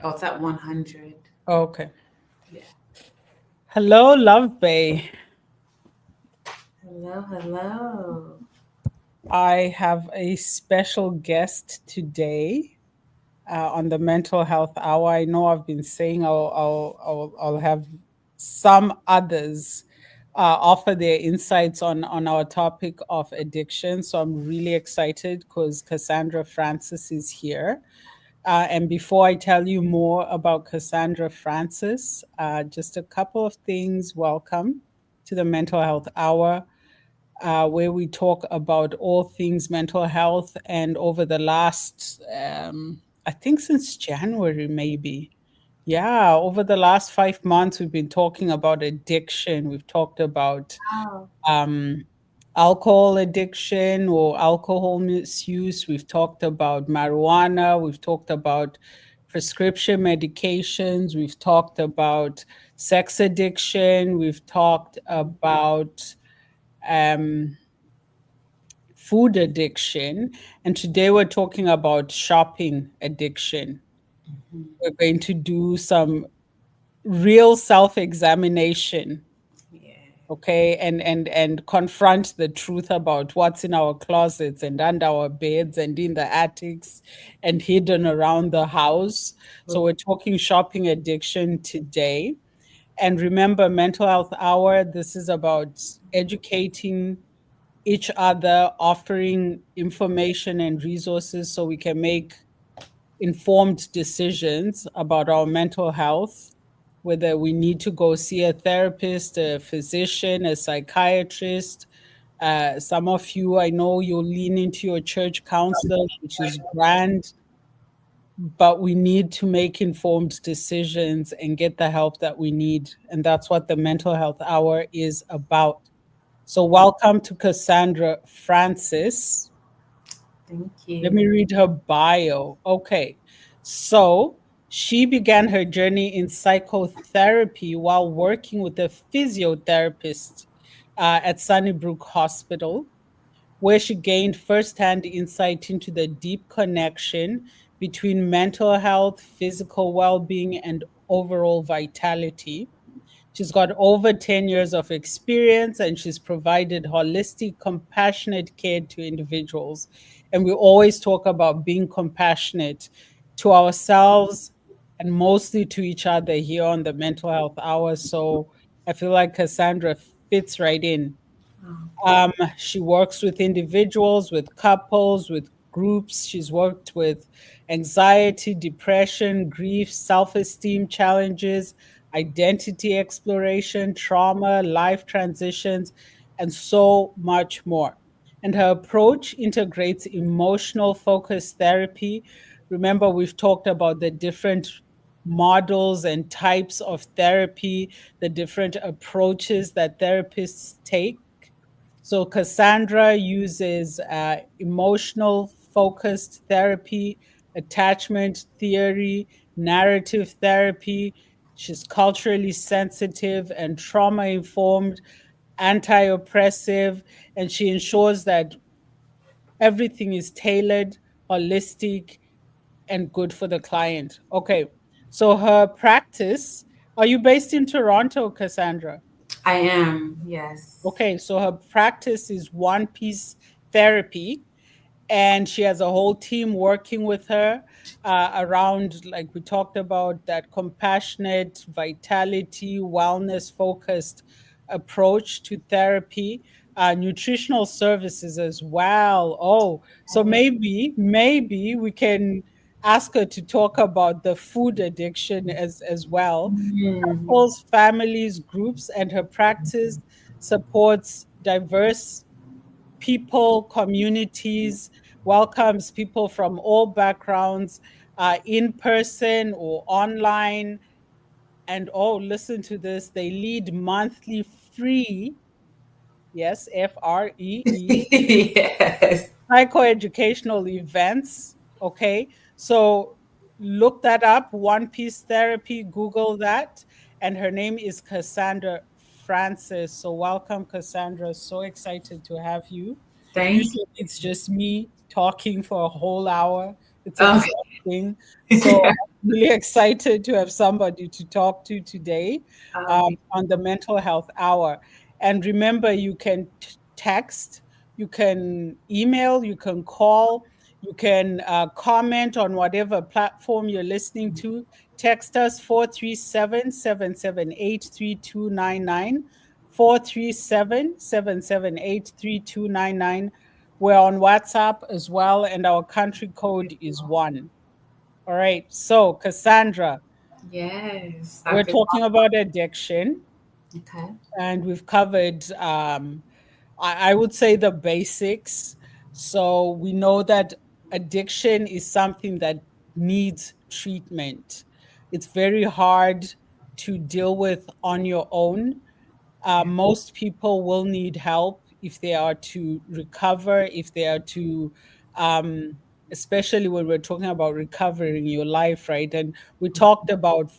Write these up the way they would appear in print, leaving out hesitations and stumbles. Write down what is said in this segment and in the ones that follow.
Oh, it's at 100. Okay. Yeah. Hello, Love Bay. Hello, hello. I have a special guest today on the Mental Health Hour. I know I've been saying I'll have some others offer their insights on our topic of addiction. So I'm really excited because Cassandra Francis is here. And before I tell you more about Cassandra Francis, just a couple of things. Welcome to the Mental Health Hour, where we talk about all things mental health. And over the last, I think since January, maybe. Yeah, over the last 5 months, we've been talking about addiction. We've talked about Wow. um, alcohol addiction or alcohol misuse. We've talked about marijuana. We've talked about prescription medications. We've talked about sex addiction. We've talked about um, food addiction. And today we're talking about shopping addiction. Mhm. We're going to do some real self examination, Yeah. okay, and confront the truth about what's in our closets and under our beds and in the attics and hidden around the house. So we're talking shopping addiction today. And remember, Mental Health Hour, this is about educating each other, offering information and resources so we can make informed decisions about our mental health, whether we need to go see a therapist, a physician, a psychiatrist. Some of you, I know you'll lean into your church counselor, which is grand, but we need to make informed decisions and get the help that we need. And that's what the Mental Health Hour is about. So, welcome to Cassandra Francis. Thank Let me you. read her bio. Okay. So she began her journey in psychotherapy while working with a physiotherapist at Sunnybrook Hospital, where she gained firsthand insight into the deep connection between mental health, physical well being, and overall vitality. She's got over 10 years of experience and she's provided holistic, compassionate care to individuals. And we always talk about being compassionate to ourselves and mostly to each other here on the Mental Health Hour. So I feel like Cassandra fits right in. Oh, She works with individuals, with couples, with groups. She's worked with anxiety, depression, grief, self esteem challenges, identity exploration, trauma, life transitions, and so much more. And her approach integrates emotional focused therapy. Remember, we've talked about the different models and types of therapy, the different approaches that therapists take. So Cassandra uses emotional focused therapy, attachment theory, narrative therapy. She's culturally sensitive and trauma informed, anti oppressive, and she ensures that everything is tailored, holistic, and good for the client. Okay, so her practice, are you based in Toronto, Cassandra? I am, yes. Okay, so her practice is one piece therapy, and she has a whole team working with her around, like we talked about, that compassionate, vitality, wellness focused approach to therapy, nutritional services as well. Oh, so maybe we can ask her to talk about the food addiction as well. Mhm. Couples, families, groups, and her practice supports diverse people, communities, welcomes people from all backgrounds, in person or online. And oh, listen to this, they lead monthly free, yes, FREE, Yes. psychoeducational events. Okay. So look that up, One Piece Therapy, Google that. And her name is Cassandra Francis. So welcome, Cassandra. So excited to have you. Thank Usually it's just me talking for a whole hour. It's Okay. exhausting. So Yeah. I'm really excited to have somebody to talk to today Okay. on the Mental Health Hour. And remember, you can text, you can email, you can call, you can comment on whatever platform you're listening to. Text us 437-778-3299. 437-778-3299. We're on WhatsApp as well, and our country code is 1. All right. So, Cassandra, Yes. we're Dr. talking about addiction, Okay. and we've covered, I would say, the basics. So, we know that addiction is something that needs treatment. It's very hard to deal with on your own. Yeah. Most people will need help if they are to recover, if they are to, um, especially when we're talking about recovering your life, right? And we talked about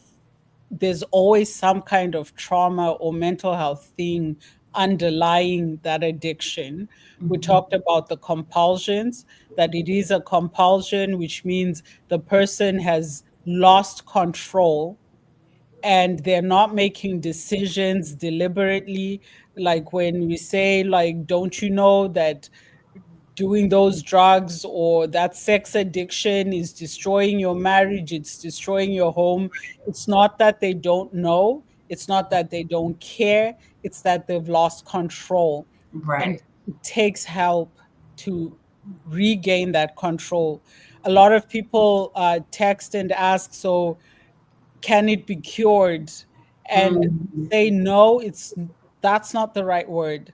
there's always some kind of trauma or mental health thing underlying that addiction. We Mhm. talked about the compulsions, that it is a compulsion, which means the person has lost control and they're not making decisions deliberately. Like when we say, like, don't you know that doing those drugs or that sex addiction is destroying your marriage, it's destroying your home? It's not that they don't know, it's not that they don't care, it's that they've lost control. And Right. it takes help to regain that control. A lot of people text and ask, so can it be cured? And Mhm. say no, it's that's not the right word.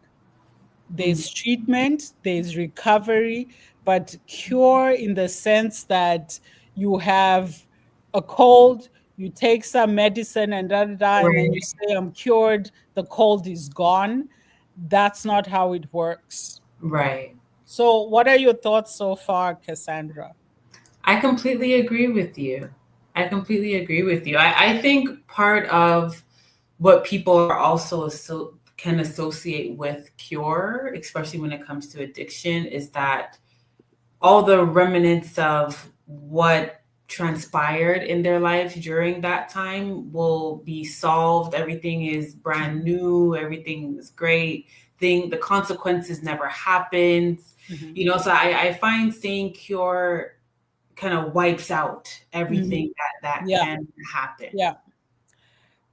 Mhm. There's treatment, there's recovery, but cure in the sense that you have a cold, you take some medicine and da da da, and then you Right. say I'm cured, the cold is gone. That's not how it works. Right. So what are your thoughts so far, Cassandra? I completely agree with you. I completely agree with you. I think part of what people are also can associate with cure, especially when it comes to addiction, is that all the remnants of what transpired in their life during that time will be solved. Everything is brand new, everything is great. The consequences never happened. Mhm. So I find saying cure kind of wipes out Mhm. everything that Yeah, can happen. yeah.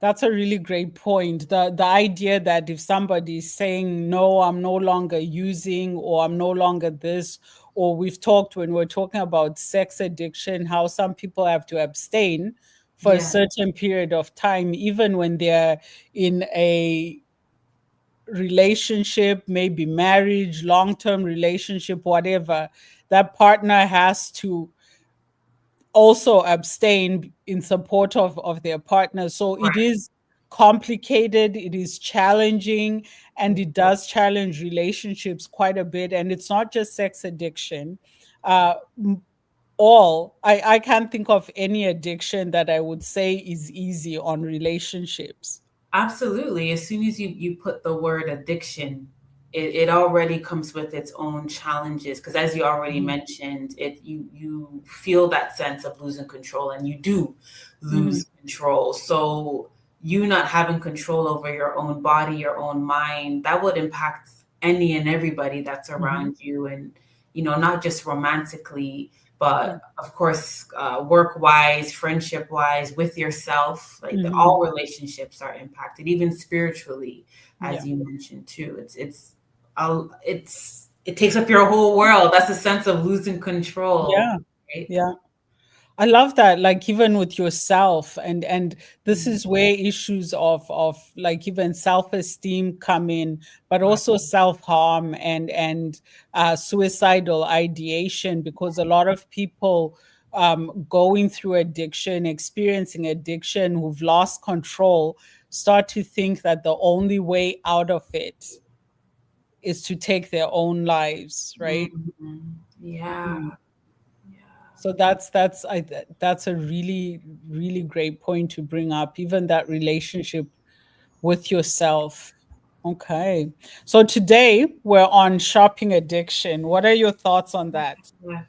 That's a really great point. The idea that if somebody is saying no, I'm no longer using, or I'm no longer this, or we've talked when we're talking about sex addiction, how some people have to abstain for a Yeah, certain period of time, even when they're in a relationship, maybe marriage, long-term relationship, whatever. That partner has to also abstain in support of their partner. So it right. is complicated, it is challenging, and it does challenge relationships quite a bit. And it's not just sex addiction. I can't think of any addiction that I would say is easy on relationships. Absolutely. As soon as you put the word addiction, it already comes with its own challenges. Because as you already Mhm. mentioned, you feel that sense of losing control, and you do Mhm. lose control. So you not having control over your own body, your own mind, that would impact any and everybody that's Mhm. around you, and not just romantically, Yeah. but of course, work wise, friendship wise, with yourself. Like Mhm. all relationships are impacted, even spiritually, Yeah. as you mentioned too. It takes up your whole world. That's a sense of losing control, Yeah. right? Yeah. I love that, like even with yourself, and this Mhm. is where issues of like even self-esteem come in, but Right, also self-harm and suicidal ideation, because a lot of people going through addiction, experiencing addiction, who've lost control, start to think that the only way out of it is to take their own lives, right? Mhm. Yeah, Mhm. yeah. So that's a really great point to bring up, even that relationship with yourself. Okay. So today we're on shopping addiction. What are your thoughts on that? Yeah.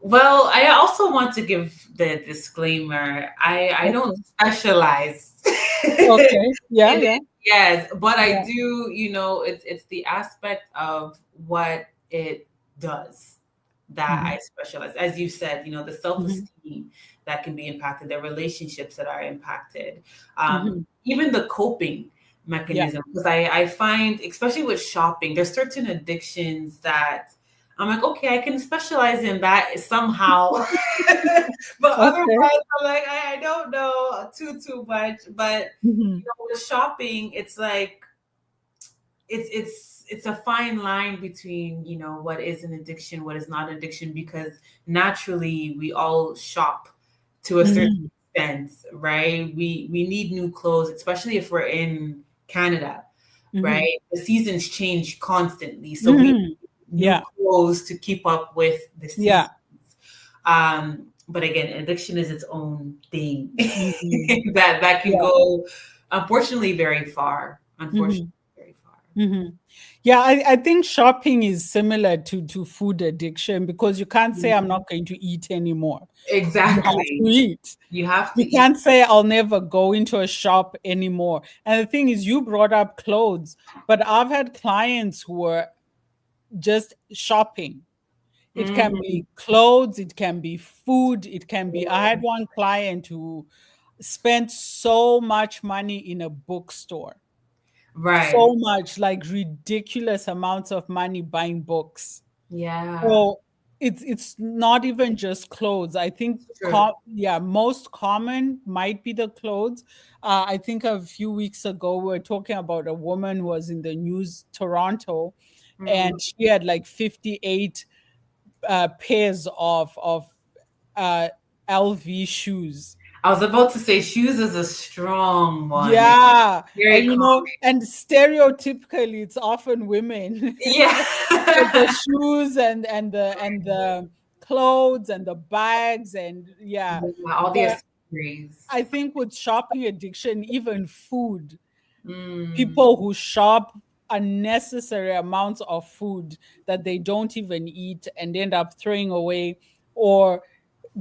Well, I also want to give the disclaimer. I don't Okay. specialize Okay. Yeah. in Yeah. it, yes, but I Yeah. do, it's the aspect of what it does that Hmm. I specialize. As you said, the Hmm. self-esteem that can be impacted, the relationships that are impacted, Hmm. even the coping Yeah. mechanism. Because I find, especially with shopping, there's certain addictions that I'm like, okay, I can specialize in that somehow. But Okay. otherwise, I'm like, I don't know too much. But Hmm. with shopping, it's like it's a fine line between what is an addiction, what is not an addiction, because naturally we all shop to a certain Hmm. extent, right? We need new clothes, especially if we're in Canada, Hmm. right? The seasons change constantly, so we Hmm. need new Yeah. clothes to keep up with the Yeah. seasons. But again, addiction is its own thing Hmm. that can Yeah. go, unfortunately, very far. Hmm. Unfortunately, very far. Hmm. Yeah, I think shopping is similar to food addiction because you can't say I'm not going to eat anymore. You have to Exactly. eat. You have to You eat. can't say I'll never go into a shop anymore. And the thing is, you brought up clothes, but I've had clients who were just shopping. It can Mhm. be clothes, it can be food, it can be. I had one client who spent so much money in a bookstore, Right. so much, like ridiculous amounts of money buying books. Yeah. So it's not even just clothes. I think True. yeah, most common might be the clothes. I think a few weeks ago we were talking about a woman who was in the news, Toronto, Mm. and she had like 58 pairs of uh, LV shoes. I was about to say shoes is a strong one. It's Yeah, and very common. and stereotypically, it's often women Yeah. with the shoes and the clothes and the bags and yeah. Yeah, all the But accessories. I think with shopping addiction, even food, Mm. people who shop unnecessary amounts of food that they don't even eat and end up throwing away, or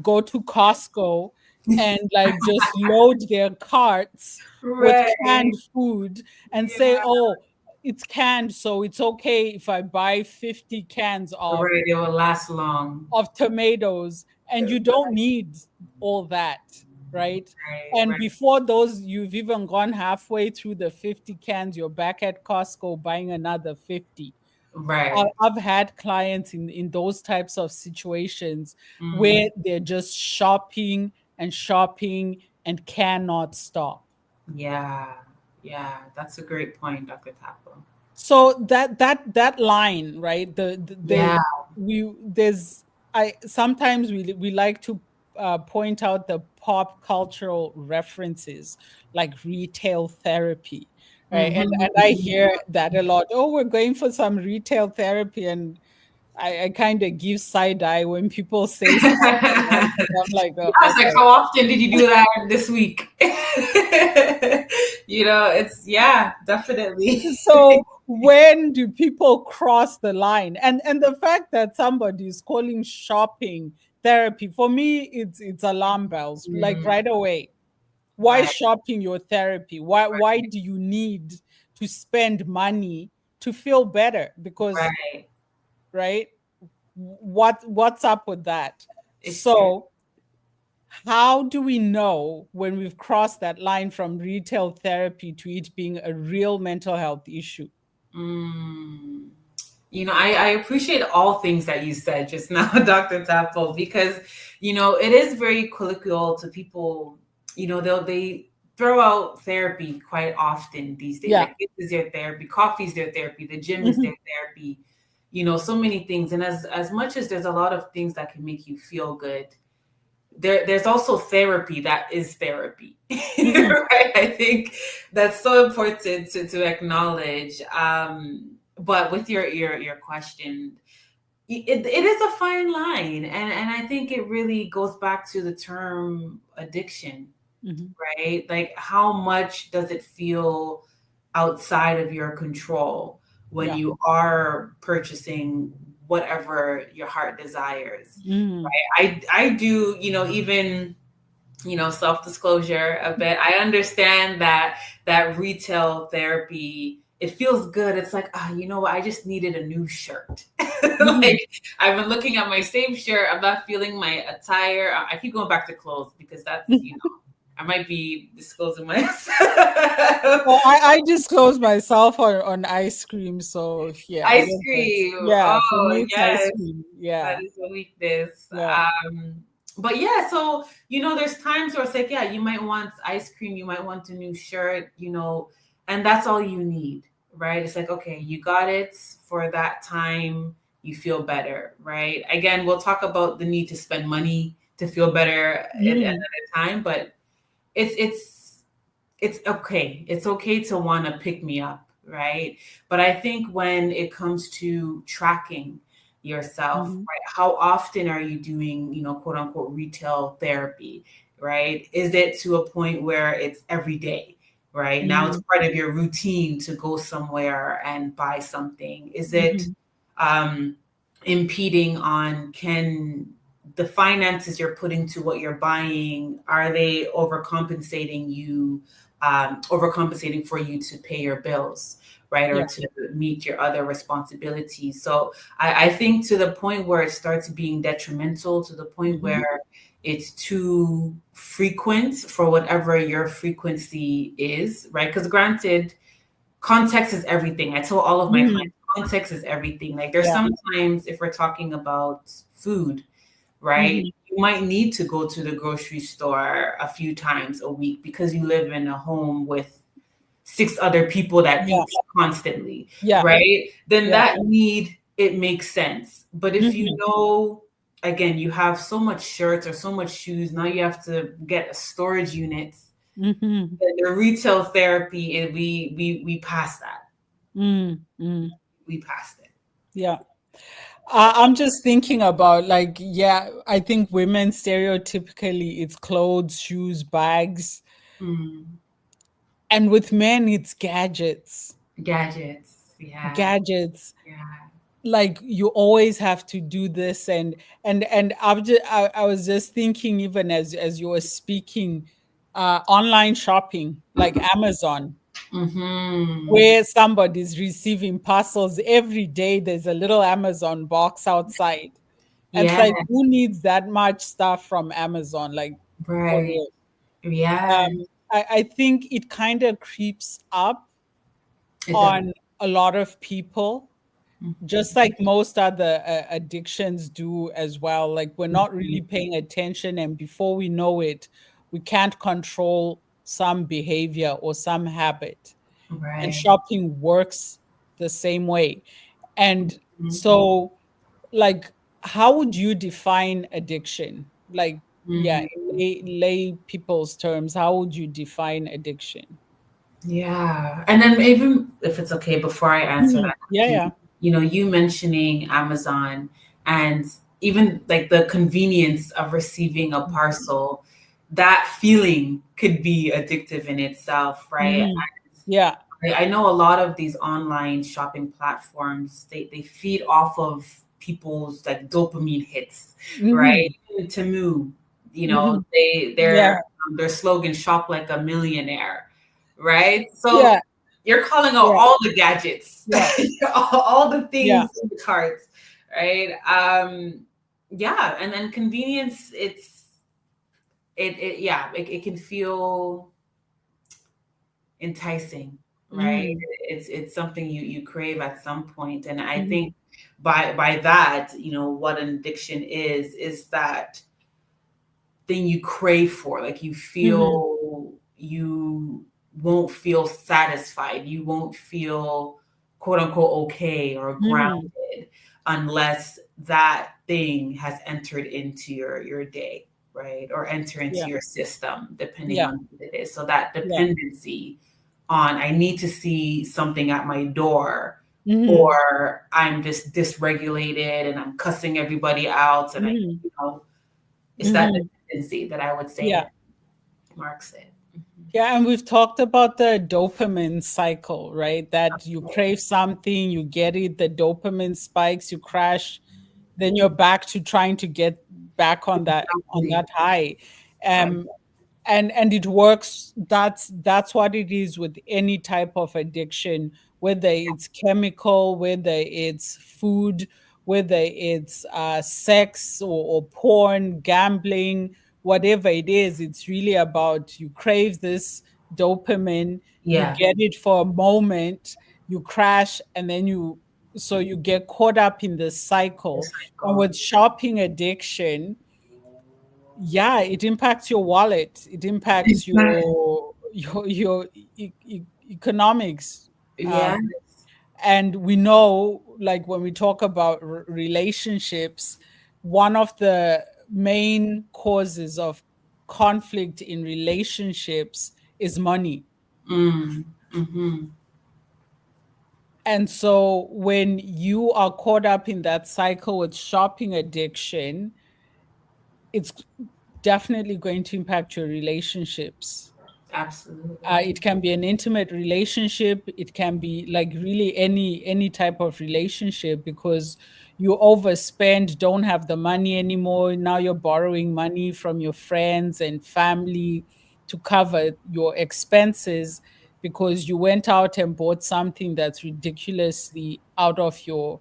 go to Costco and like just load their carts with canned Right. food and say, Yeah. oh, it's canned, so it's okay if I buy 50 cans Right. It will last long. of tomatoes, and you don't need all that, right? Right. And Right. before those, you've even gone halfway through the 50 cans, you're back at Costco buying another 50. Right. I've had clients in those types of situations Mm. where they're just shopping and shopping and cannot stop. Yeah. Yeah. That's a great point, Dr. Tapo. So that line, right? Yeah. There's I sometimes we like to point out the pop cultural references like retail therapy, right? And I Mhm. hear that a lot. Oh, we're going for some retail therapy, and I kind of give side eye when people say stuff like that. Yeah, I'm like, oh, it's like, okay. how often did you do that this week? It's, yeah, definitely. So when do people cross the line? And the fact that somebody is calling shopping therapy, for me, it's alarm bells. Like Mm, right away. Why right, shopping your therapy? Why do you need to spend money to feel better? Because right. right, what's up with that? It's true. So how do we know when we've crossed that line from retail therapy to it being a real mental health issue? Mm. I appreciate all things that you said just now, Dr. Tapo, because, it is very colloquial to people. They throw out therapy quite often these days. Yeah. Like, this is your therapy, coffee is their therapy, the gym is Mhm. their therapy, so many things. And as much as there's a lot of things that can make you feel good, there's also therapy that is therapy. Mhm. Right? I think that's so important to acknowledge. But with your question, it is a fine line, and I think it really goes back to the term addiction, Mhm. right? Like, how much does it feel outside of your control when Yeah. you are purchasing whatever your heart desires. Mm. I do, even, self-disclosure a bit. I understand that retail therapy, it feels good. It's like, you know what? I just needed a new shirt. Mhm. Like, I've been looking at my same shirt. I'm not feeling my attire. I keep going back to clothes because that's, I might be disclosing myself. Well, I disclose myself on ice cream, so yeah, I Ice guess that's, cream. yeah, for Oh, me it's ice yes. cream. That Yeah, is a weakness. yeah. But yeah, so, there's times where it's like, yeah, you might want ice cream, you might want a new shirt, and that's all you need, right? It's like, okay, you got it for that time, you feel better, right? Again, we'll talk about the need to spend money to feel better at Mm. another time, but it's it's okay. It's okay to want to pick me up, right? But I think when it comes to tracking yourself, Mhm. right? How often are you doing, quote unquote retail therapy, right? Is it to a point where it's every day, right? Now it's Mhm. part of your routine to go somewhere and buy something. Is it Mhm. um, impeding on the finances you're putting to what you're buying, are they overcompensating for you to pay your bills, right? Yeah. Or to meet your other responsibilities. So I think to the point where it starts being detrimental, to the point Mhm. where it's too frequent for whatever your frequency is, right? Because granted, context is everything. I tell all of my Mhm. clients, context is everything. Like there's Yeah. sometimes if we're talking about food, right? Mhm. You might need to go to the grocery store a few times a week because you live in a home with 6 other people that Yeah. eat constantly, Yeah. right? Then Yeah. that need, it makes sense. But if you Mhm. know, again, you have so much shirts or so much shoes, now you have to get a storage unit. Mhm. The retail therapy, we passed that. Mm. Mm. We passed it. Yeah. I'm just thinking about like, yeah, I think women stereotypically it's clothes, shoes, bags, Mm. and with men it's gadgets. Gadgets. Yeah. Gadgets. Yeah. Like you always have to do this, and I was just thinking, even as you were speaking, online shopping like Amazon, Mm-hmm. where somebody's receiving parcels every day. There's a little Amazon box outside. And it's Yeah. like, who needs that much stuff from Amazon? Like, for Right. real. Yeah. I think it kind of creeps up It does. on a lot of people, just like most other addictions do as well. Like, we're not Mhm. really paying attention, and before we know it, we can't control some behavior or some habit. And Right. shopping works the same way. And Mhm. so, like, how would you define addiction? Like, yeah, Mm. in lay people's terms, how would you define addiction? Yeah. And then even if it's okay, before I answer Mhm. that Yeah, question, yeah. you mentioning Amazon and even like the convenience of receiving a parcel, that feeling could be addictive in itself, right? Mhm. Yeah. I know a lot of these online shopping platforms, they feed off of people's like dopamine hits, right? Mhm. Even Temu, Mhm. they Yeah. their slogan shop like a millionaire, right? Yeah. So you're calling out Yeah. all the gadgets, Yeah. all the Yeah. things in the carts, right? Yeah, and then convenience, it can feel enticing, right? Mhm. It's something you crave at some point, and I Mhm. think by that, what an addiction is that thing you crave for. Like you Mhm. feel you won't feel satisfied, you won't feel quote unquote okay or Mhm. grounded unless that thing has entered into your day, right? Or enter into Yeah. your system, depending Yeah. on what it is. So that Yeah. dependency on I need to see something at my door, Mhm. or I'm just dysregulated and I'm cussing everybody out, and Mhm. it's that Mhm. dependency that I would Yeah. say marks it. Yeah, and we've talked about the dopamine cycle, right? That you crave something, you get it, the dopamine spikes, you crash, then you're back to trying to get back on Exactly. that high. Right. Um, and it works. That's what it is with any type of addiction, whether it's chemical, whether it's food, whether it's sex or porn, gambling, whatever it is. It's really about you crave this dopamine, you Yeah. get it for a moment, you crash, and then you get caught up in this The cycle. And cycle. with shopping addiction, yeah, it impacts your wallet, it impacts economics. Yeah. um, and we know, like, when we talk about relationships, one of the main causes of conflict in relationships is money. Mm. Mm-hmm. And so when you are caught up in that cycle with shopping addiction, it's definitely going to impact your relationships. Absolutely. It can be an intimate relationship, it can be like really any type of relationship, because you overspend, don't have the money anymore, now you're borrowing money from your friends and family to cover your expenses, because you went out and bought something that's ridiculously out of your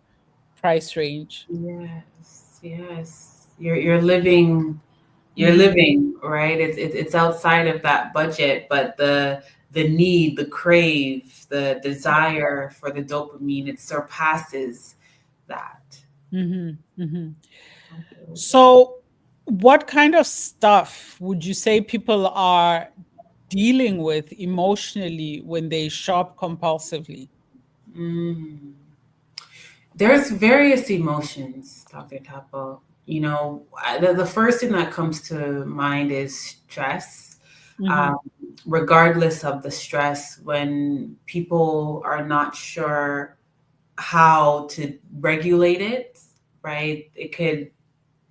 price range. Yes. Yes. You're living. You're Hmm. living, right? It's outside of that budget, but the need, the crave, the desire for the dopamine, it surpasses that. Hmm. Hmm. Absolutely. So, what kind of stuff would you say people are dealing with emotionally when they shop compulsively? Mm. There's various emotions, Dr. Tapo. The first thing that comes to mind is stress. Hmm. Um, Regardless of the stress, when people are not sure how to regulate it, right? It could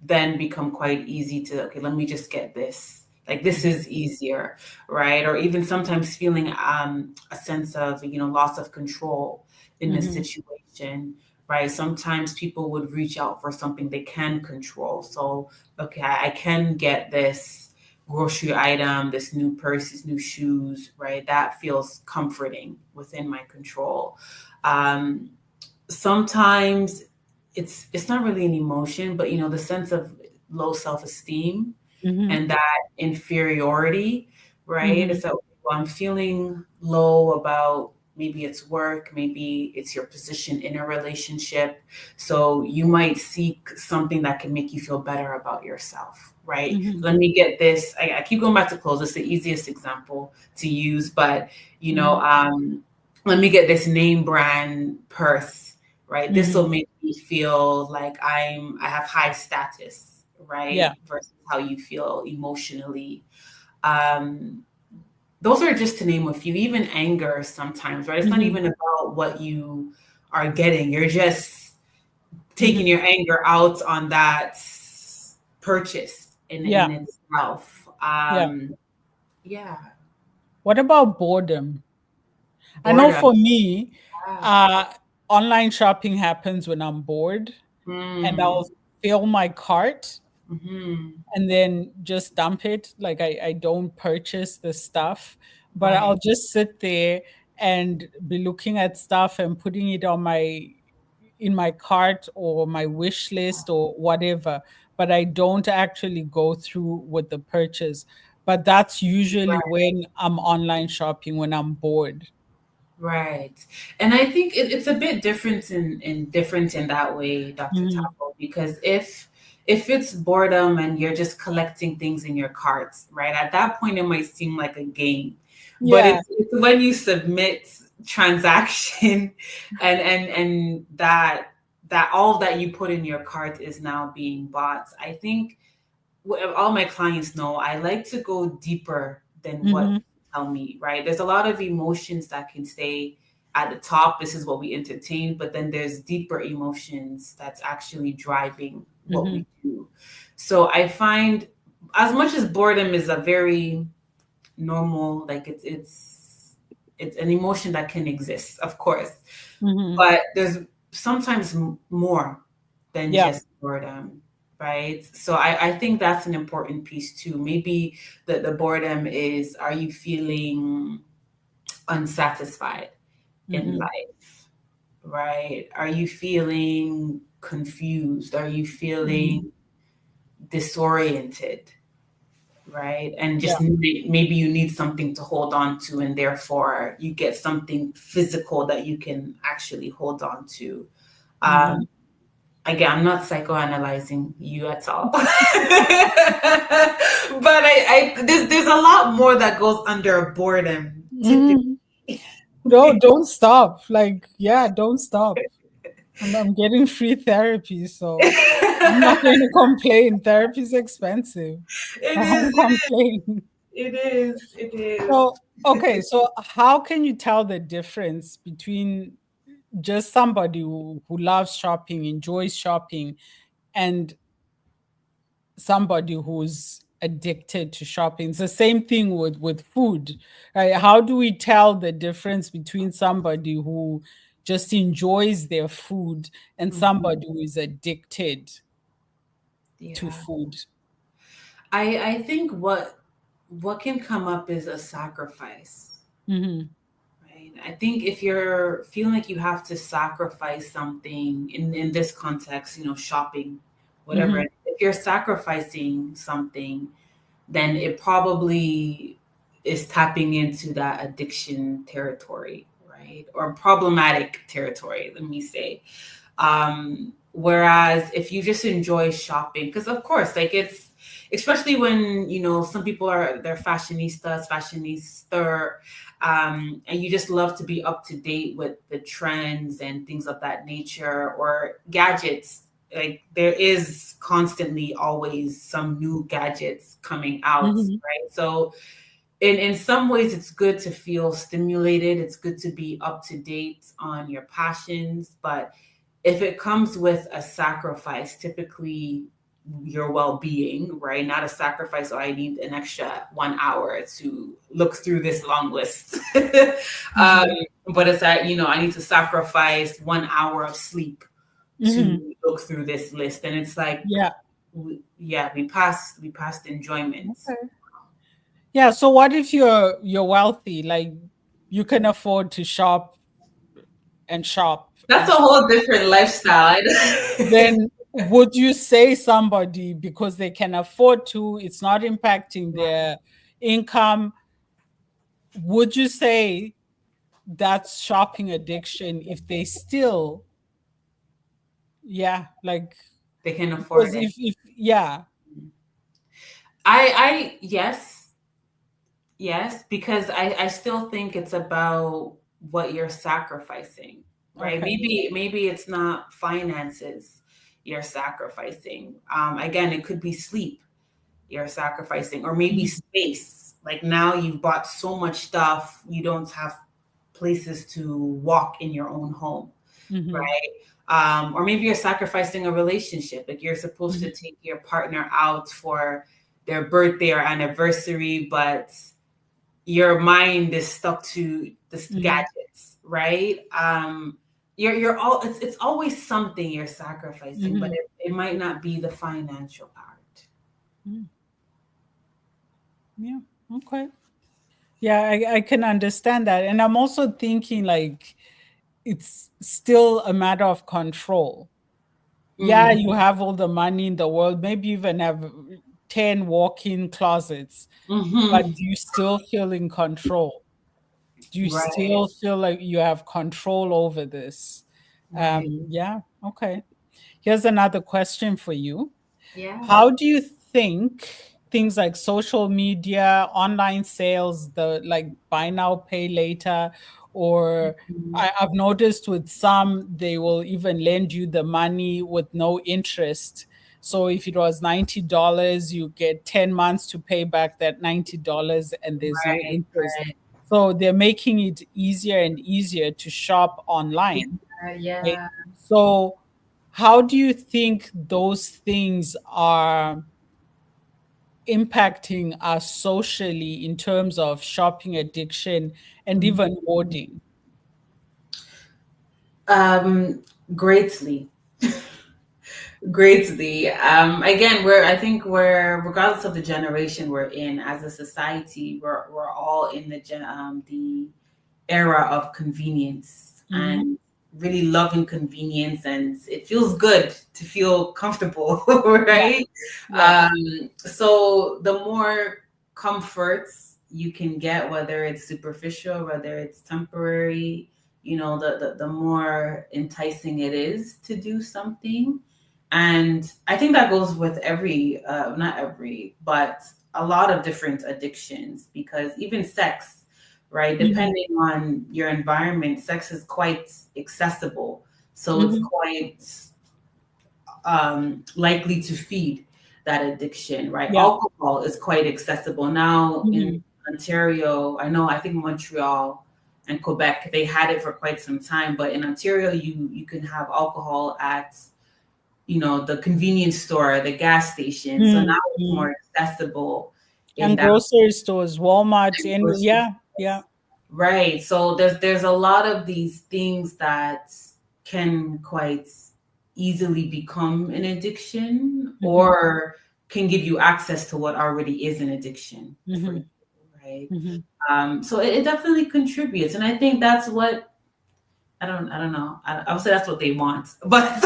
then become quite easy to, okay, let me just get this. Like this Hmm. is easier, right? Or even sometimes feeling a sense of, loss of control in this Hmm. situation, right? Sometimes people would reach out for something they can control. So, okay, I can get this grocery item, this new purse, these new shoes, right? That feels comforting within my control. Um, Sometimes it's not really an emotion, but the sense of low self-esteem Hmm. and that inferiority, right? Hmm. It's that, well, I'm feeling low about, maybe it's work, maybe it's your position in a relationship. So you might seek something that can make you feel better about yourself, right? Hmm. Let me get this. I keep going back to clothes. It's the easiest example to use, but you know, Hmm. um, let me get this name brand purse, right? This Hmm. will make me feel like I have high status, Yeah. right? Versus how you feel emotionally. Um, those are just to name a few. Even anger sometimes, right? It's not Hmm. even about what you are getting. You're just taking Hmm. your anger out on that purchase in Yeah. itself. Yeah. Yeah, What about boredom? I know boredom. for me, Yeah. uh, online shopping happens when I'm bored, and Mm, I'll fill my cart hmm. and then just dump it. Like, I don't purchase the stuff, but I'll Right. just sit there and be looking at stuff and putting it on my in my cart or my wish list or whatever. But I don't actually go through with the purchase. But that's usually when I'm online shopping, when I'm bored. Right. And I think it's a bit different in that way, Dr. Hmm. Tapo, because if it's boredom and you're just collecting things in your carts, right? At that point it might seem like a game. But Yeah. it's when you submit transaction and that all that you put in your cart is now being bought. I think all my clients know I like to go deeper than what Hmm. you tell me, right? There's a lot of emotions that can stay at the top. This is what we entertain, but then there's deeper emotions that's actually driving what Hmm. we do. So I find, as much as boredom is a very normal. Like it's an emotion that can exist, of course, Hmm. but there's sometimes more than Yeah. just boredom, right? So I think that's an important piece too. Maybe the boredom is, are you feeling unsatisfied in Hmm. life, right? Are you feeling confused? Are you Hmm. feeling disoriented, right? And Yeah. just maybe you need something to hold on to, and therefore you get something physical that you can actually hold on to. Hmm. Um, Again, I'm not psychoanalyzing you at all, but there's a lot more that goes under boredom typically. Hmm. No, don't stop. Like, yeah, don't stop. I'm getting free therapy, so I'm not going to complain. Therapy is expensive. It I is, won't complain. it is, it is. So, okay, so how can you tell the difference between just somebody who loves shopping, enjoys shopping, and somebody who's addicted to shopping? It's the same thing with food, right? How do we tell the difference between somebody who just enjoys their food and Mhm. somebody who is addicted to Yeah. food? I think what can come up is a sacrifice, Hmm. right? I think if you're feeling like you have to sacrifice something in this context, shopping, whatever, Hmm. if you're sacrificing something, then it probably is tapping into that addiction territory, right? Or problematic territory, let me say. Whereas if you just enjoy shopping, because of course, like it's especially when some people they're fashionista, and you just love to be up to date with the trends and things of that nature, or gadgets. Like there is constantly always some new gadgets coming out, Hmm. right? So in some ways it's good to feel stimulated, it's good to be up to date on your passions, but if it comes with a sacrifice, typically your well-being, right? Not a sacrifice, oh, I need an extra 1 hour to look through this long list. um, Hmm. but it's that, I need to sacrifice 1 hour of sleep Hmm. to look through this list. And it's like, Yeah. yeah, we passed enjoyments. Okay. Yeah. So what if you're wealthy, like you can afford to shop and shop That's and a shop? whole different lifestyle. Then would you say somebody, because they can afford to, it's not impacting their income, would you say that's shopping addiction if they still, yeah, like, They can afford because it. if yeah. Yes, yes, because I still think it's about what you're sacrificing, right? Okay. Maybe it's not finances you're sacrificing. Again, it could be sleep you're sacrificing, or maybe Mhm. space. Like now you've bought so much stuff, you don't have places to walk in your own home, Mhm. right? Or maybe you're sacrificing a relationship. Like you're supposed to Mhm. take your partner out for their birthday or anniversary, but your mind is stuck to the Mhm. gadgets, right? You're all it's always something you're sacrificing, but Mhm. it might not be the financial part. Mm. Yeah. Okay. Yeah, I can understand that. And I'm also thinking like it's still a matter of control. Yeah, Mm-hmm. you have all the money in the world, maybe you even have 10 walk-in closets, but Mm-hmm. do you still feel in control? Do you Right, still feel like you have control over this? right. Yeah, okay. Here's another question for you. Yeah. How do you think things like social media, online sales, the like buy now, pay later, or Mhm. I've noticed with some, they will even lend you the money with no interest. So if it was $90, you get 10 months to pay back that $90 and there's no Right, interest. right. So they're making it easier and easier to shop online. Right? Yeah. So, how do you think those things are? impacting us socially in terms of shopping addiction and even hoarding? Um, Greatly. Greatly. Again, I think we're, regardless of the generation we're in, as a society, we're all in the era of convenience Mm-hmm. and really loving convenience, and it feels good to feel comfortable, Yeah, right? yeah. So the more comforts you can get, whether it's superficial, whether it's temporary, the more enticing it is to do something. And I think that goes with every, not every, but a lot of different addictions, because even sex, right? Mhm, Depending on your environment, sex is quite accessible. So it's mhm, quite likely to feed that addiction, right? yeah, Alcohol is quite accessible. Now in mhm, Ontario, I think Montreal and Quebec, they had it for quite some time, but in Ontario, you can have alcohol at the convenience store, the gas station. So now mm, it's mm. more accessible in And that grocery stores, Walmart, and grocery yeah, yeah. stores. Right. So there's a lot of these things that can quite easily become an addiction, Mhm, or can give you access to what already is an addiction for you, mhm, right? mhm. So it definitely contributes, and I think that's what I don't know. I would say that's what they want, but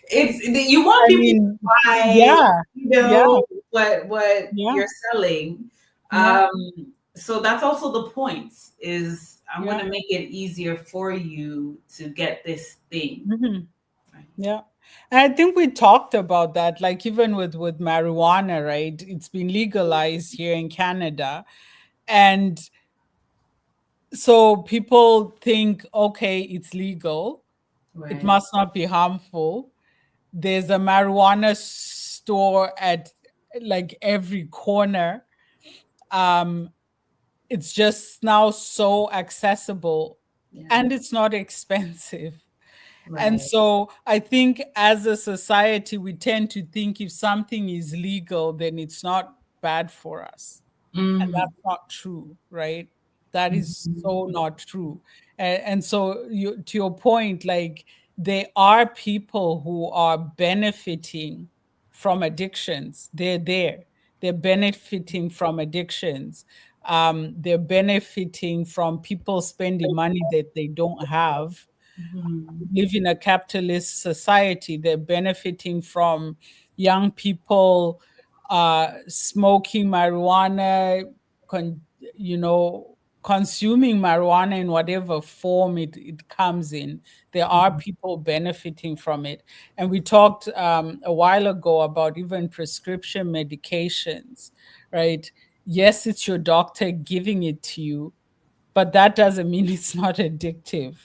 it's you want I people to mean, buy, yeah, yeah, what yeah, you're selling. yeah, So that's also the point. Is I'm going yeah, to make it easier for you to get this thing. mhm, Right. yeah. And I think we talked about that, like even with marijuana, right? It's been legalized here in Canada, and so people think, okay, it's legal, it Right. must not be harmful. There's a marijuana store at like every corner. Um, it's just now so accessible Yeah. and it's not expensive. And Right. so I think as a society, we tend to think if something is legal, then it's not bad for us. And Mm-hmm. that's not true, right? That is so Mm-hmm. not true. And so to your point, like there are people who are benefiting from addictions. They're there. They're benefiting from addictions. They're benefiting from people spending money that they don't have. Mm-hmm. Live in a capitalist society. They're benefiting from young people smoking marijuana, con- you know, consuming marijuana in whatever form it comes in. There are people benefiting from it. And we talked a while ago about even prescription medications, right? Yes, it's your doctor giving it to you, but that doesn't mean it's not addictive.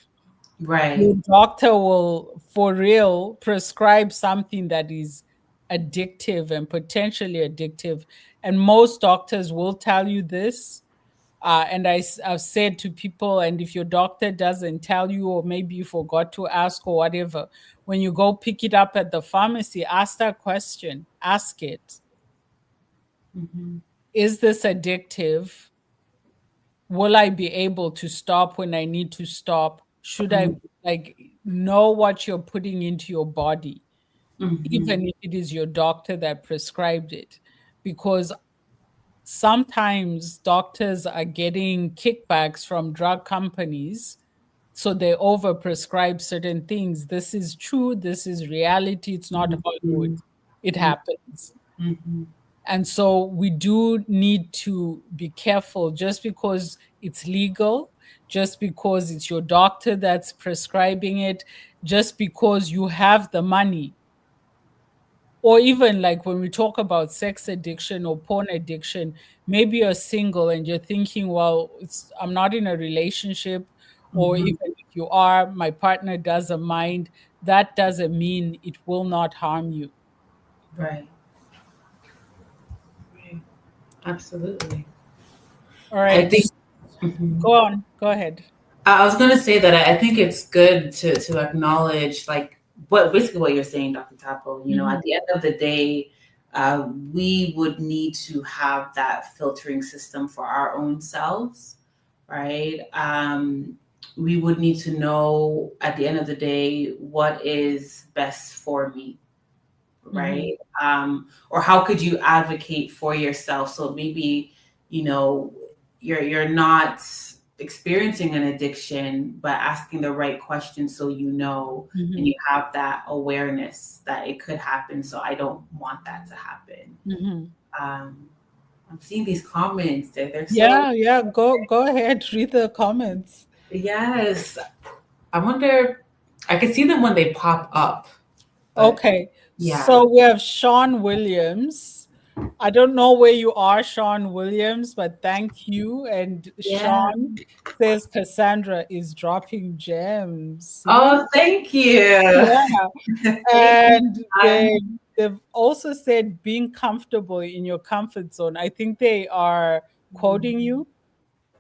Your Right. doctor will, for real, prescribe something that is addictive and potentially addictive. And most doctors will tell you this. I've said to people, and if your doctor doesn't tell you, or maybe you forgot to ask or whatever, when you go pick it up at the pharmacy, ask that question. Ask it, Mm-hmm. is this addictive? Will I be able to stop when I need to stop? Should I like know what you're putting into your body, Mm-hmm. even if it is your doctor that prescribed it? Because sometimes doctors are getting kickbacks from drug companies, so they overprescribe certain things. This is true, this is reality, it's not Hollywood. It happens. Mm-hmm. And so we do need to be careful just because it's legal, just because it's your doctor that's prescribing it, just because you have the money. Or even like when we talk about sex addiction or porn addiction, maybe you're single and you're thinking, well, I'm not in a relationship, or Mm-hmm. even if you are, my partner doesn't mind. That doesn't mean it will not harm you. Right. Right. Absolutely. All I right. think Mhm. Go on, go ahead. I was going to say that I think it's good to acknowledge, like, but basically what you're saying, Dr. Tapo, at Mhm. the end of the day, we would need to have that filtering system for our own selves, right? We would need to know at the end of the day what is best for me, Mhm. right? Or how could you advocate for yourself? So maybe, you know, you're not experiencing an addiction, but asking the right questions so and Mhm. you have that awareness that it could happen. So I don't want that to happen. Mhm. Um, I'm seeing these comments. They're so Yeah, yeah. Go ahead. Read the comments. yes. I wonder. I can see them when they pop up, but Okay. yeah. So we have Sean Williams. I don't know where you are, Sean Williams, but thank you. And Yeah. Sean says Cassandra is dropping gems. See? Oh, thank you. Yeah. Thank you. And they've also said being comfortable in your comfort zone. I think they are quoting you.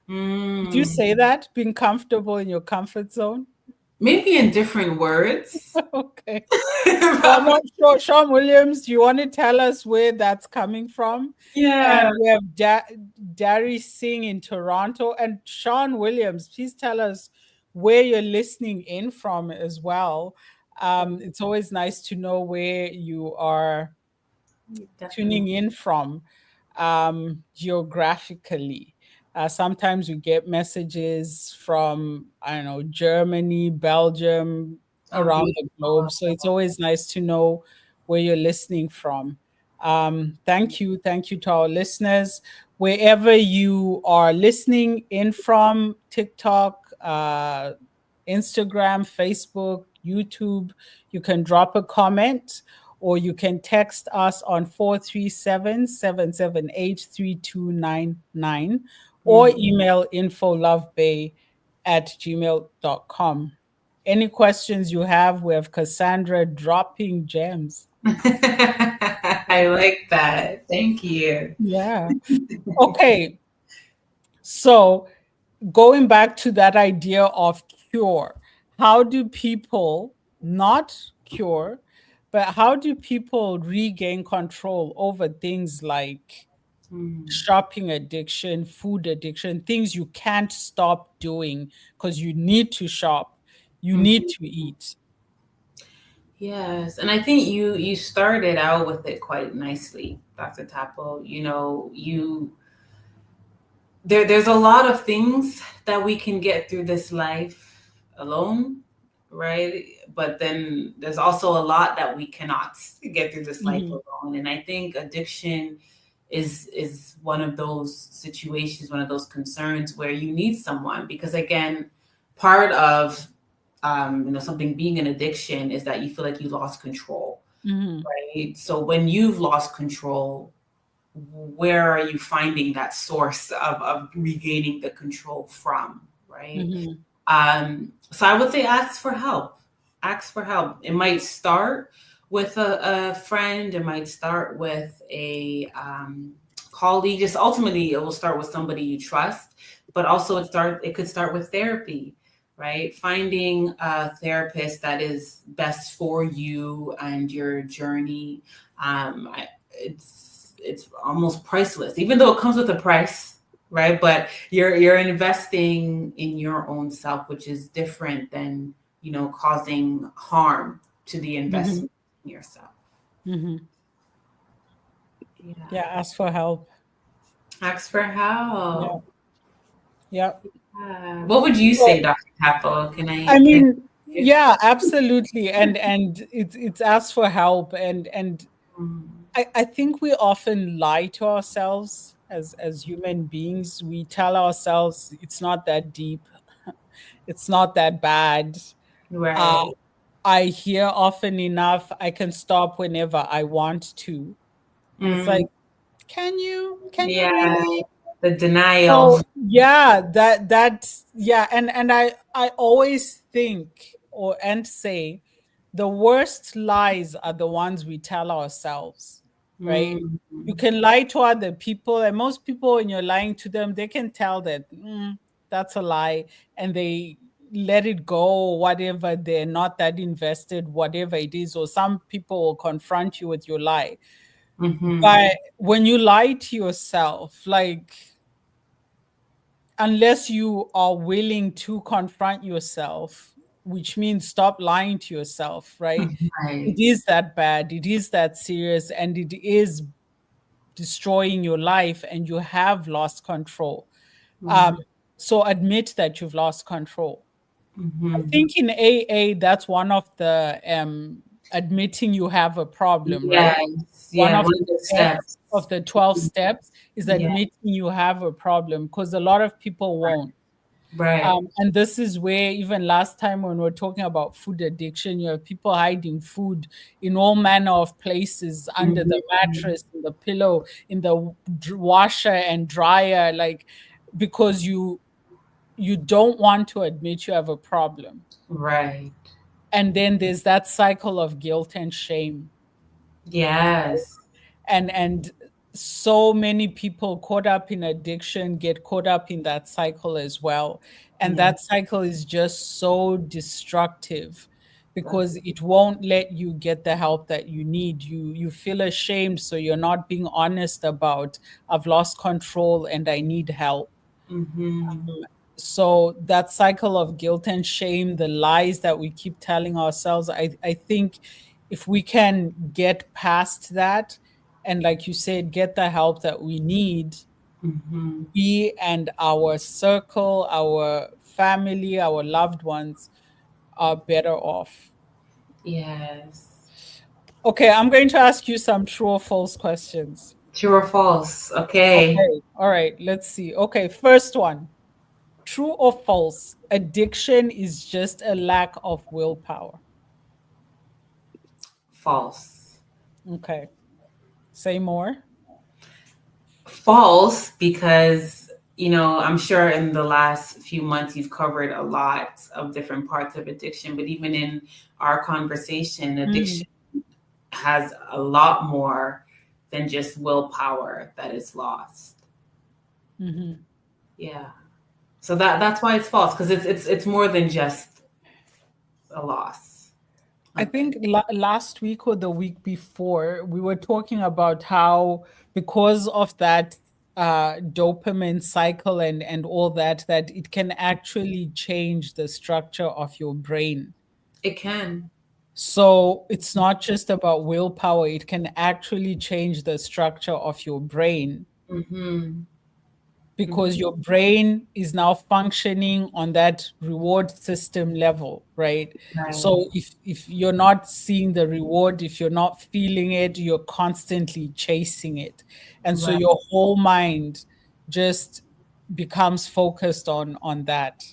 Did you Mm, say that? Being comfortable in your comfort zone? maybe in different words. Okay. So I'm not sure. Sean Williams, do you want to tell us where that's coming from? Yeah. And we have Dari Singh in Toronto. And Sean Williams, please tell us where you're listening in from as well. It's always nice to know where you are Definitely. tuning in from geographically. Sometimes we get messages from, I don't know, Germany, Belgium, Oh, around the globe. beautiful. So it's always nice to know where you're listening from. Thank you. Thank you to our listeners. Wherever you are listening in from, TikTok, Instagram, Facebook, YouTube, you can drop a comment or you can text us on 437-778-3299 or Mhm. email infolovebay@gmail.com. Any questions you have, we have Cassandra dropping gems. I like that. Thank you. Yeah. Okay. So going back to that idea of cure, how do people not cure, but how do people regain control over things like Mhm. shopping addiction, food addiction, things you can't stop doing because you need to shop, you need Mhm. to eat? Yes, and I think you started out with it quite nicely, Dr. Tapo. There's a lot of things that we can get through this life alone, right? But then there's also a lot that we cannot get through this life Mhm. alone. And I think addiction is one of those situations, one of those concerns where you need someone because again, part of something being an addiction is that you feel like you lost control, Mhm. right? So when you've lost control, where are you finding that source of regaining the control from, right? Mhm. So I would say ask for help. Ask for help. It might start with a friend. It might start with a colleague. Just ultimately, it will start with somebody you trust. But also, it could start with therapy, right? Finding a therapist that is best for you and your journey. It's almost priceless, even though it comes with a price, right? But you're investing in your own self, which is different than causing harm to the Mhm. investment in yourself. Mhm. Yeah, Yeah. ask for help. Ask for Yeah. help. Yeah. What would you So say, Dr. Capo? Can I I can mean, yeah, absolutely. And it's ask for help and mm, I think we often lie to ourselves as human beings. We tell ourselves it's not that deep, it's not that bad. Uh, right. I hear often enough, I can stop whenever I want to. And it's Mm, like, can you? Can you yeah. really? The denial. So yeah, that's yeah, and I always think or and say the worst lies are the ones we tell ourselves, right? Mm, You can lie to other people, and most people, when you're lying to them, they can tell that that's a lie, and they let it go, whatever, they're not that invested, whatever it is, or some people will confront you with your lie. Mm-hmm. But when you lie to yourself, like, unless you are willing to confront yourself, which means stop lying to yourself, right? It Right. is that bad, it is that serious, and it is destroying your life, and you have lost control. Um, Mm-hmm. so admit that you've lost control. I Mm-hmm. think in AA, that's one of the admitting you have a problem, right? Yes. One Yeah. of One the of the steps steps. of the 12 steps is Yeah. admitting you have a problem, because a lot of people won't. Right. And this is where, even last time when we were talking about food addiction, you have people hiding food in all manner of places, under the Mm-hmm. mattress, in the pillow, in the washer and dryer, like, because you don't want to admit you have a problem. Right. And then there's that cycle of guilt and shame. Yes. And so many people caught up in addiction get caught up in that cycle as well, and Yeah. that cycle is just so destructive, because That's, it won't let you get the help that you need. You feel ashamed, so you're not being honest about, I've lost control and I need help. mm-hmm. So that cycle of guilt and shame, the lies that we keep telling ourselves, I think if we can get past that, and like you said, get the help that we need, Mm-hmm. we and our circle, our family, our loved ones are better off. Yes. Okay, I'm going to ask you some true or false questions. True or false? Okay. Okay, all right, let's see. Okay, first one. True or false? Addiction is just a lack of willpower. False. Okay. Say more. False because, I'm sure in the last few months you've covered a lot of different parts of addiction, but even in our conversation, Mm, addiction has a lot more than just willpower that is lost. mhm. Yeah. So that's why it's false, because it's more than just a loss. I Okay. think last week or the week before, we were talking about how, because of that dopamine cycle and all that, that it can actually change the structure of your brain. It can. So it's not just about willpower, it can actually change the structure of your brain, Mm-hmm. because Mm-hmm. your brain is now functioning on that reward system level, right? Right. So if you're not seeing the reward, if you're not feeling it, you're constantly chasing it, and so Right. your whole mind just becomes focused on that.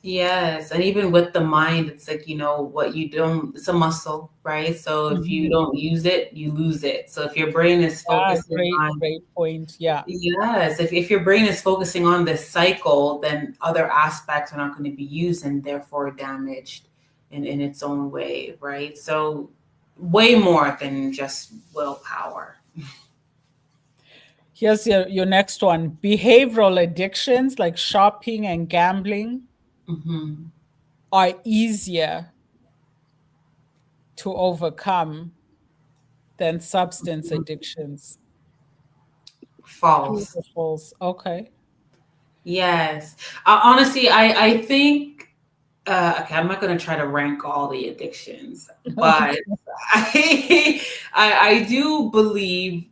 Yes, and even with the mind, it's like, what you don't, it's a muscle, right? So if you Mhm. don't use it, you lose it. So if your brain is Yeah, focusing great, on, great point. Yeah. yes, if your brain is focusing on this cycle, then other aspects are not going to be used and therefore damaged in its own way, right? So way more than just willpower. Here's your next one. Behavioral addictions like shopping and gambling Hmm. are easier to overcome than substance addictions. True False. or false? Okay. Yes. Honestly, I think, okay, I'm not going to try to rank all the addictions, but I do believe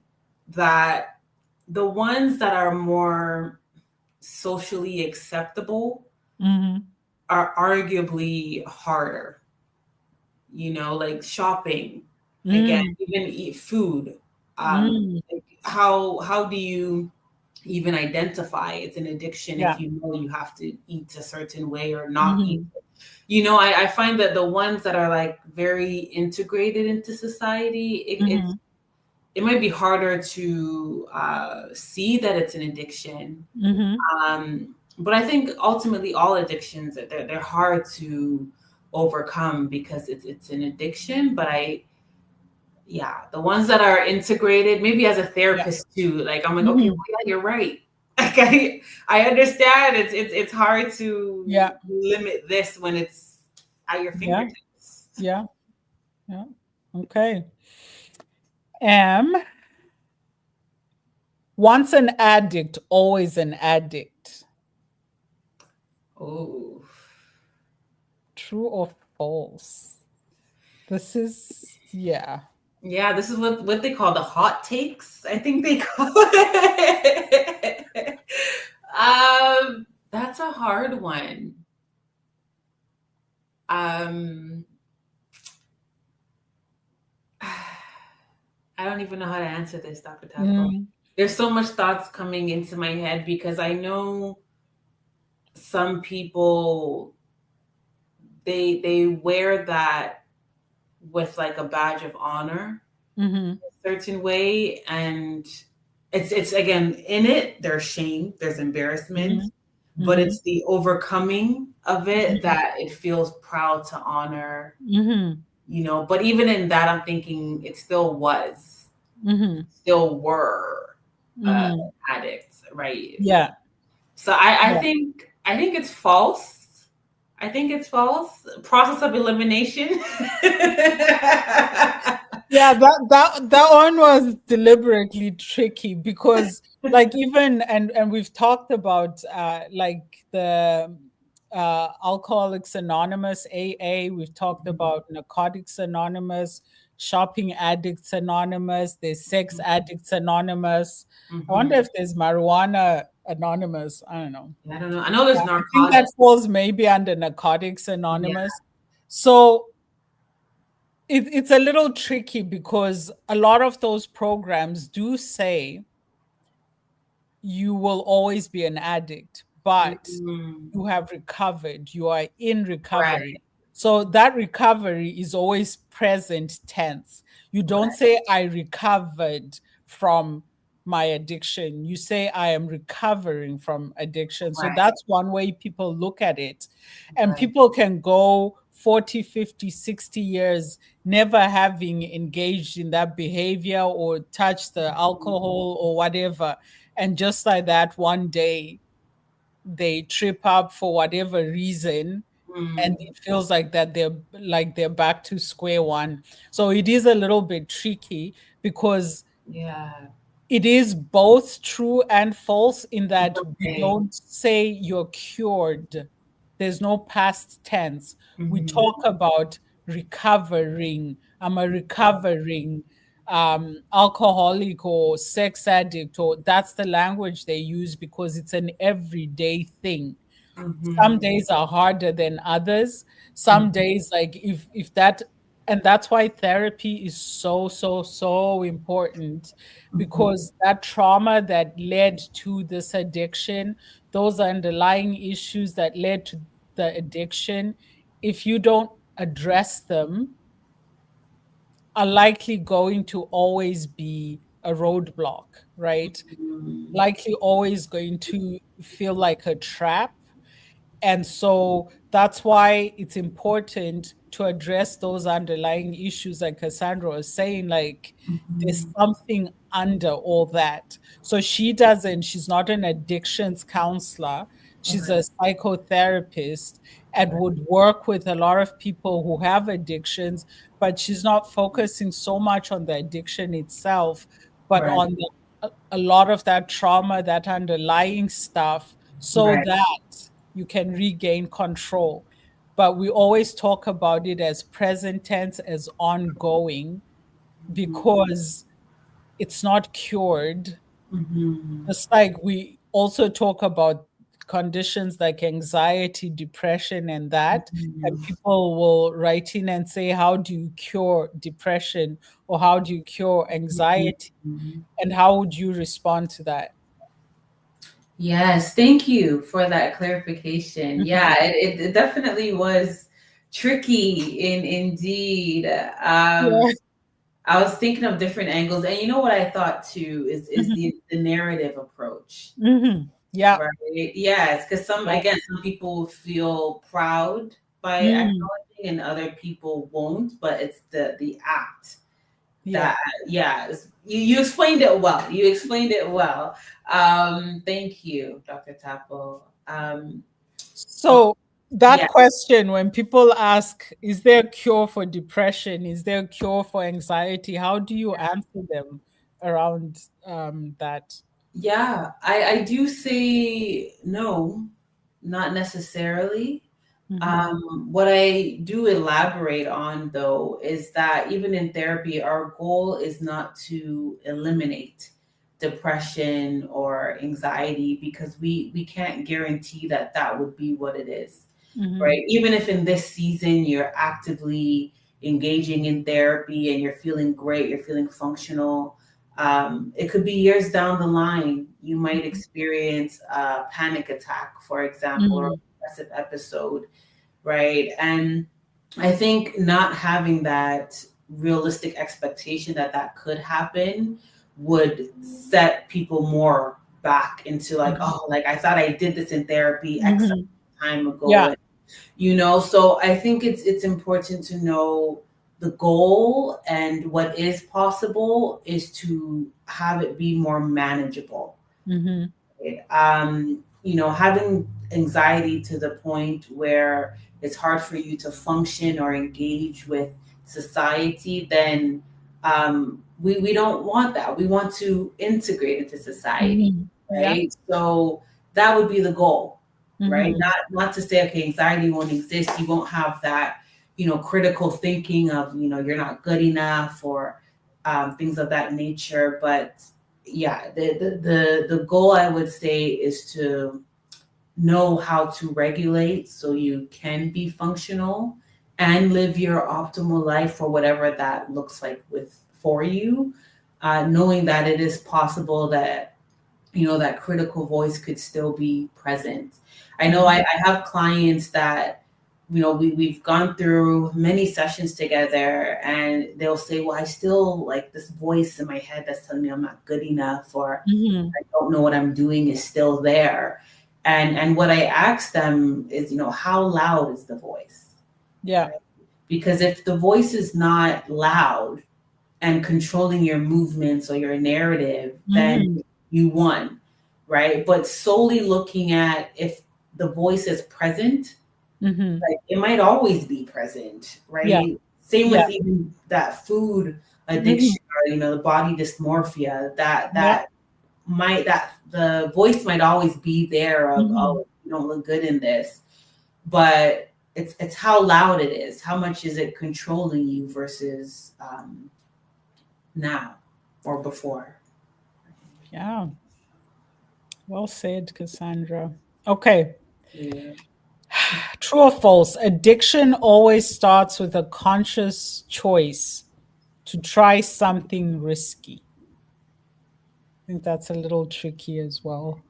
that the ones that are more socially acceptable Hmm. are arguably harder, like shopping, again, Mm, even eat food. mm, Like how do you even identify it's an addiction if yeah. you know you have to eat a certain way or not eat? Hmm. I find that the ones that are like very integrated into society, Hmm. it might be harder to see that it's an addiction. Hmm. But I think ultimately all addictions, they're hard to overcome because it's an addiction. But yeah, the ones that are integrated, maybe as a Yeah. therapist too, like I'm like, okay, well, Hmm. yeah, you're right. Like I understand it's hard to Yeah. limit this when it's at your Yeah. fingertips. Yeah. Yeah. Okay. M. Once an addict, always an addict. Oh. True or false? This is, yeah. Yeah, this is what they call the hot takes. I think they call it. That's a hard one. Um, I don't even know how to answer this, Dr. Tapo. Mm, There's so much thoughts coming into my head because I know some people they wear that with like a badge of honor, mhm, a certain way, and it's again in it. There's shame, there's embarrassment, mhm, but mhm, it's the overcoming of it mhm, that it feels proud to honor. mhm, But even in that, I'm thinking it still was, mhm, still were uh, mhm. addicts, right? Yeah. So I Yeah. think I think it's false. I think it's false. Process of elimination. Yeah, that one was deliberately tricky because like even and we've talked about like the Alcoholics Anonymous, AA, we've talked about Narcotics Anonymous, Shopping Addicts Anonymous, there's Sex Addicts Anonymous. I wonder Mhm. if there's Marijuana Anonymous. I don't know. I don't know. I know there's I think that narcotics. falls maybe under Narcotics Yeah. Anonymous. So it's a little tricky because a lot of those programs do say you will always be an addict, but Mhm. you have recovered, you are in Right. recovery. So that recovery is always present tense. You don't Right. say, I recovered from my addiction. You say, I am recovering from addiction. So Right. that's one way people look at it. And Right. people can go 40, 50, 60 years never having engaged in that behavior or touched the alcohol or whatever. And just like that, one day they trip up for whatever reason, and Mm. it feels like they're back to square one. So it is a little bit tricky because Yeah. it is both true and false in that we Okay. don't say you're cured. There's no past tense. We Mhm. talk about recovering. I'm a recovering alcoholic or sex addict, or that's the language they use because it's an everyday thing. Some Mhm. days are harder than others. Mhm. Some days, like if that, and that's why therapy is so so so important, Mhm. because that trauma that led to this addiction, those underlying issues that led to the addiction, if you don't address them, are likely going to always be a roadblock, right? Mhm. Likely always going to feel like a trap. And so that's why it's important to address those underlying issues, like Cassandra was saying, like there's Mhm. something under all that. So she's not an addictions counselor. She's Okay. a psychotherapist and would work with a lot of people who have addictions, but she's not focusing so much on the addiction itself, but Right. on a lot of that trauma, that underlying stuff, so Right. that you can regain control. But we always talk about it as present tense, as ongoing, Mhm. because it's not cured. Mhm. Just like we also talk about conditions like anxiety, depression, and that. And Mhm. people will write in and say, how do you cure depression or how do you cure anxiety? Mhm. And how would you respond to that? Yes, thank you for that clarification. Mhm. Yeah, it definitely was tricky indeed. Yeah. I was thinking of different angles, and you know what I thought too is Mhm. the narrative approach, Mhm. Yeah. right? Yes, because Yeah. some people feel proud by Mm. acknowledging, and other people won't. But it's the act, Yeah. That, yeah, you explained it well. You explained it well. Thank you, Dr. Tapo. Okay, So that yeah, question, when people ask, is there a cure for depression? Is there a cure for anxiety? How do you answer them around that? yeah. I do say no, not necessarily. Hmm. What I do elaborate on, though, is that even in therapy, our goal is not to eliminate depression or anxiety, because we can't guarantee that that would be what it is, Hmm. right? Even if in this season you're actively engaging in therapy and you're feeling great, you're feeling functional, it could be years down the line you might experience a panic attack, for example, or a Hmm. depressive episode, right? And I think not having that realistic expectation that that could happen would set people more back into like, oh, like I thought I did this in therapy X Hmm. time ago, Yeah. and so I think it's important to know the goal, and what is possible is to have it be more manageable. Hmm. Having anxiety to the point where it's hard for you to function or engage with society, then we don't want that. We want to integrate into society, Hmm. Yeah. right? So that would be the goal, right? Hmm. Not to say, okay, anxiety won't exist. You won't have that, critical thinking of, you're not good enough, or things of that nature. But yeah, the goal, I would say, is to know how to regulate so you can be functional and live your optimal life, for whatever that looks like for you, knowing that it is possible that that critical voice could still be present. I know Hmm. I have clients that, we've gone through many sessions together, and they'll say, well, I still, like, this voice in my head that's telling me I'm not good enough, or Hmm. I don't know what I'm doing, is still there. And what I ask them is, how loud is the voice? Yeah. Right? Because if the voice is not loud and controlling your movements or your narrative, then Hmm. you won, right? But solely looking at if the voice is present, Hmm. like, it might always be present, Yeah. right? Same Yeah. with even that food Hmm. addiction, or the body dysmorphia, that Yeah. the voice might always be there of, Hmm. oh, you don't look good in this, but it's how loud it is, how much is it controlling you versus now or before. Yeah. Well said, Cassandra. Okay. Yeah. True or false? Addiction always starts with a conscious choice to try something risky. I think that's a little tricky as well.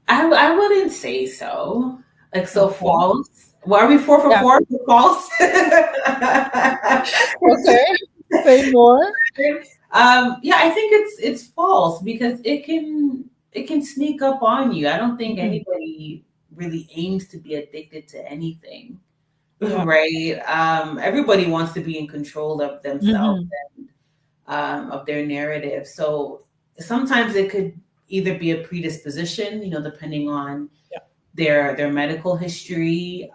I wouldn't say so. Like, so Okay. false. Well, are we Yeah. four for false? Okay. Say more. Yeah, I think it's false, because it can sneak up on you. I don't think Mhm. anybody really aims to be addicted to anything, Yeah. right? Everybody wants to be in control of themselves, Hmm. of their narrative. So sometimes it could either be a predisposition, depending on Yeah. their medical history,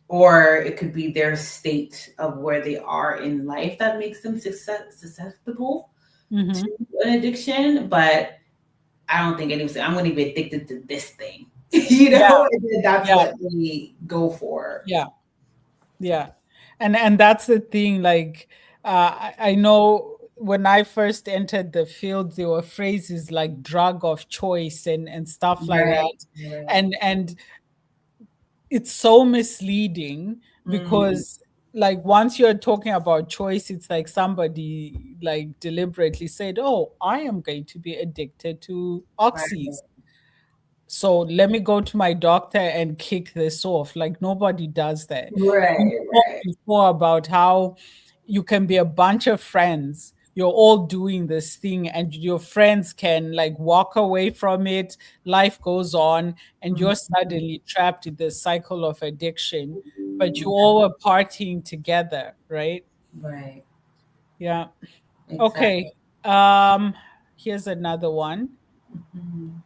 or it could be their state of where they are in life that makes them susceptible Hmm. to an addiction. But I don't think anyone say, I'm going to be addicted to this thing. Yeah. And then that's Yeah. what they go for. Yeah. Yeah. And that's the thing. Like, I know when I first entered the field, there were phrases like drug of choice and stuff like Right. that. Right. And it's so misleading Mm, because like once you're talking about choice, it's like somebody like deliberately said, oh, I am going to be addicted to right. oxys, so let me go to my doctor and kick this off. Like nobody does that. We Right. talked Right. before about how you can be a bunch of friends. You're all doing this thing, and your friends can like walk away from it. Life goes on, and you're Mhm. suddenly trapped in the cycle of addiction. But you all were partying together, right? Right. Yeah. Exactly. Okay. Here's another one. Mhm.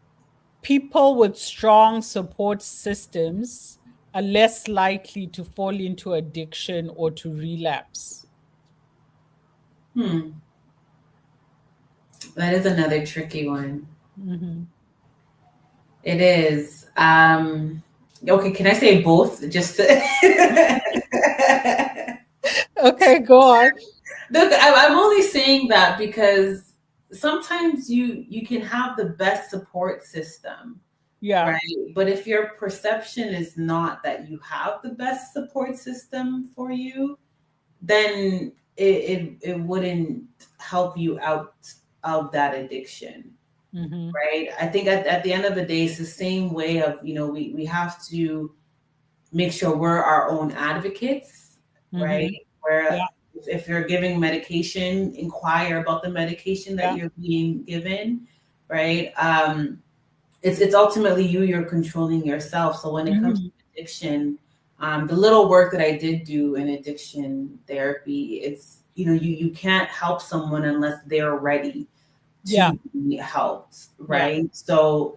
People with strong support systems are less likely to fall into addiction or to relapse. Hmm. That is another tricky one. Mhm. It is. Okay, can I say both? Just to Okay, go on. Look, I'm only saying that because sometimes you can have the best support system, Yeah. right? But if your perception is not that you have the best support system for you, then it wouldn't help you out of that addiction, Mhm. right? I think at the end of the day, it's the same way of, we have to make sure we're our own advocates, right? Mhm. Where Yeah. if you're giving medication, inquire about the medication that Yeah. you're being given, right? It's ultimately you're controlling yourself. So when it comes to Mhm. addiction, the little work that I did do in addiction therapy, it's, you can't help someone unless they're ready Yeah. to be helped, Yeah. right? So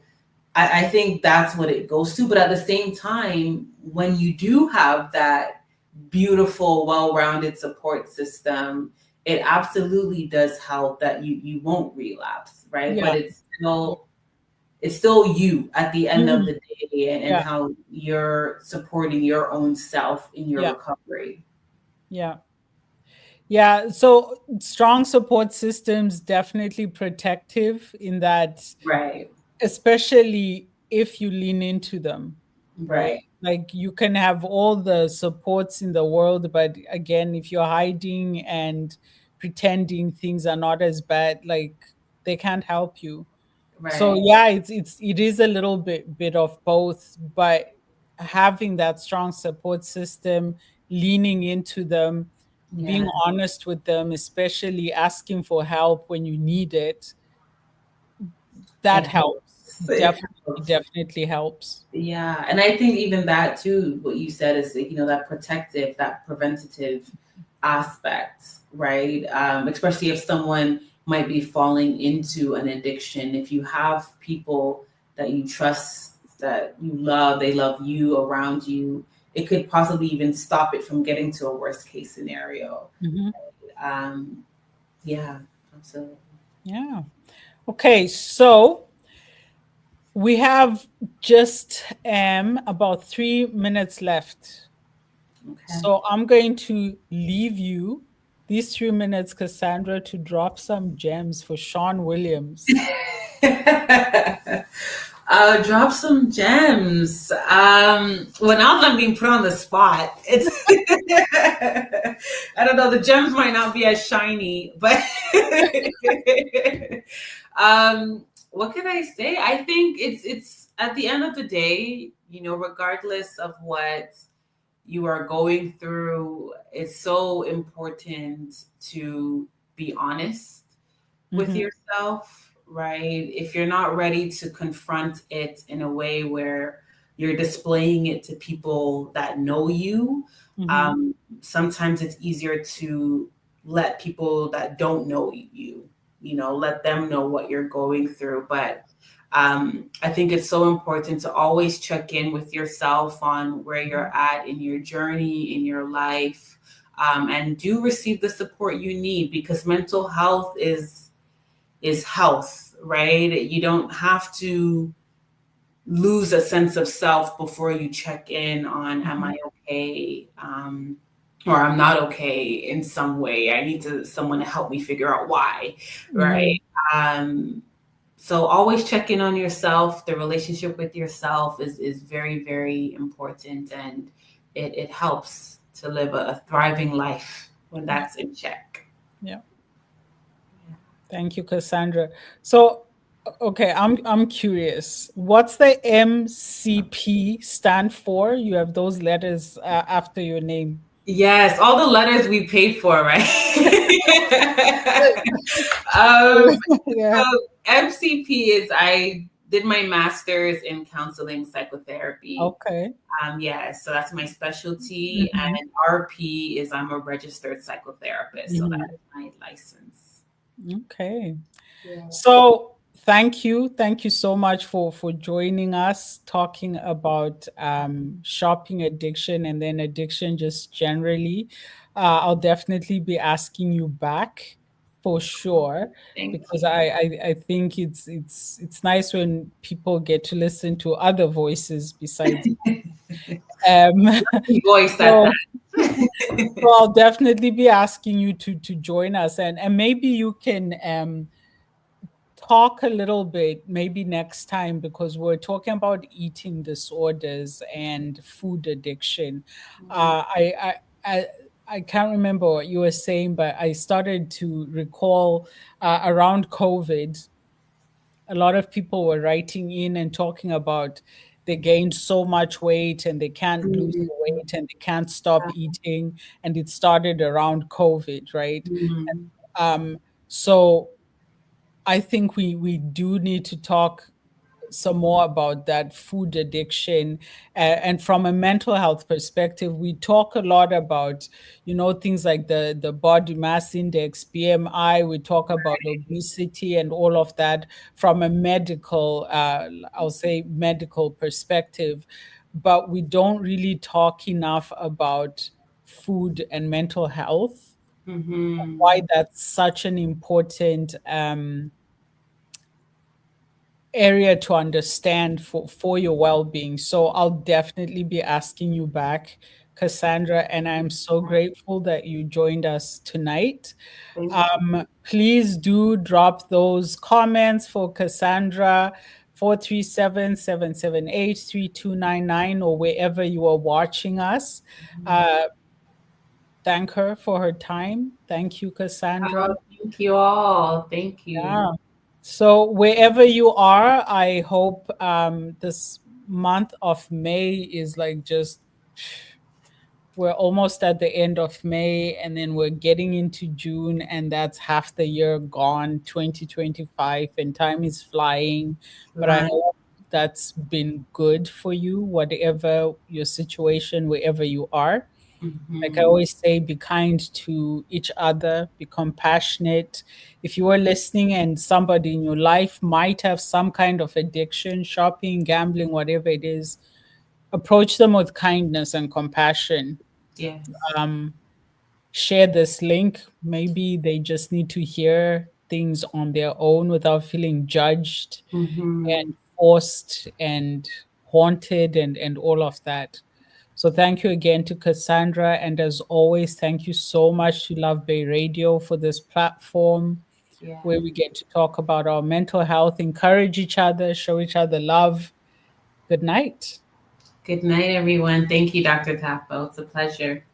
I think that's what it goes to. But at the same time, when you do have that beautiful, well-rounded support system, it absolutely does help that you won't relapse, right? But Yeah. it's still you at the end of Mhm. the day, and Yeah. how you're supporting your own self in your Yeah. recovery. Yeah. Yeah. So strong support systems definitely protective in that, Right, especially if you lean into them, right? right, Like you can have all the supports in the world, but again, if you're hiding and pretending things are not as bad, like they can't help you. So right. yeah, it is a little bit of both, but having that strong support system, leaning into them, being Yeah. honest with them, especially asking for help when you need it, It that helps. helps. It Definitely, helps. definitely helps. Yeah, and I think even that too, what you said is like, that protective, that preventative aspect, right? Especially if someone might be falling into an addiction. If you have people that you trust, that you love, they love you around you, it could possibly even stop it from getting to a worst case scenario. Mhm. Um, yeah, absolutely. Yeah. Okay, so we have just about 3 minutes left. Okay. So I'm going to leave you these 3 minutes, Cassandra, to drop some gems for Sean Williams. Drop some gems. Well, now that I'm being put on the spot, it's I don't know. The gems might not be as shiny, but what can I say? I think it's at the end of the day, regardless of what you are going through, it's so important to be honest with Mhm. yourself, right? If you're not ready to confront it in a way where you're displaying it to people that know you, Mhm. um, sometimes it's easier to let people that don't know you, let them know what you're going through. But I think it's so important to always check in with yourself on where you're at in your journey, in your life, and do receive the support you need, because mental health is health, right? You don't have to lose a sense of self before you check in on, am Mhm. I okay? Or I'm not okay in some way. I need someone to help me figure out why, Mhm. right? Um, so always check in on yourself. The relationship with yourself is very, very important, and it helps to live a thriving life when Yeah. that's in check. Yeah. Thank you, Cassandra. So, okay, I'm curious. What's the MCP stand for? You have those letters after your name. Yes, all the letters we paid for, right? um, Yeah. so MCP is did my master's in counseling psychotherapy. Okay. Yeah, so that's my specialty. Mhm. And RP is I'm a registered psychotherapist, so that Mhm. is my license. Okay. Yeah. So thank you so much for joining us, talking about shopping addiction and then addiction just generally. I'll definitely be asking you back for sure, Thank because you. I think it's nice when people get to listen to other voices besides. Um, Voice at so that. so I'll definitely be asking you to join us, and maybe you can talk a little bit maybe next time, because we're talking about eating disorders and food addiction. Uh, I, I I I can't remember what you were saying, but I started to recall around COVID, a lot of people were writing in and talking about they gained so much weight and they can't lose the Mhm. weight and they can't stop eating, and it started around COVID, right? Mhm. Um, so I think we do need to talk some more about that food addiction, and from a mental health perspective, we talk a lot about, things like the body mass index, BMI. We talk about obesity and all of that from a medical, I'll say medical perspective, but we don't really talk enough about food and mental health, why Mhm. that's such an important area to understand for your well-being. So I'll definitely be asking you back, Cassandra, and I'm so grateful that you joined us tonight. Thank you. Please do drop those comments for Cassandra, 437-778-3299, or wherever you are watching us. Uh, thank her for her time. Thank you, Cassandra. Oh, thank you all. Thank you. Yeah. So wherever you are, I hope this month of May is like just, we're almost at the end of May, and then we're getting into June, and that's half the year gone, 2025, and time is flying. But I Right. hope that's been good for you, whatever your situation, wherever you are. Like I Mhm. always say, be kind to each other, be compassionate. If you are listening and somebody in your life might have some kind of addiction, shopping, gambling, whatever it is, approach them with kindness and compassion. Yes. Um, Share this link. Maybe they just need to hear things on their own without feeling judged and Mhm. forced and haunted and all of that. So thank you again to Cassandra. And as always, thank you so much to Love Bay Radio for this platform Yeah. where we get to talk about our mental health, encourage each other, show each other love. Good night. Good night, everyone. Thank you, Dr. Tapo. It's a pleasure.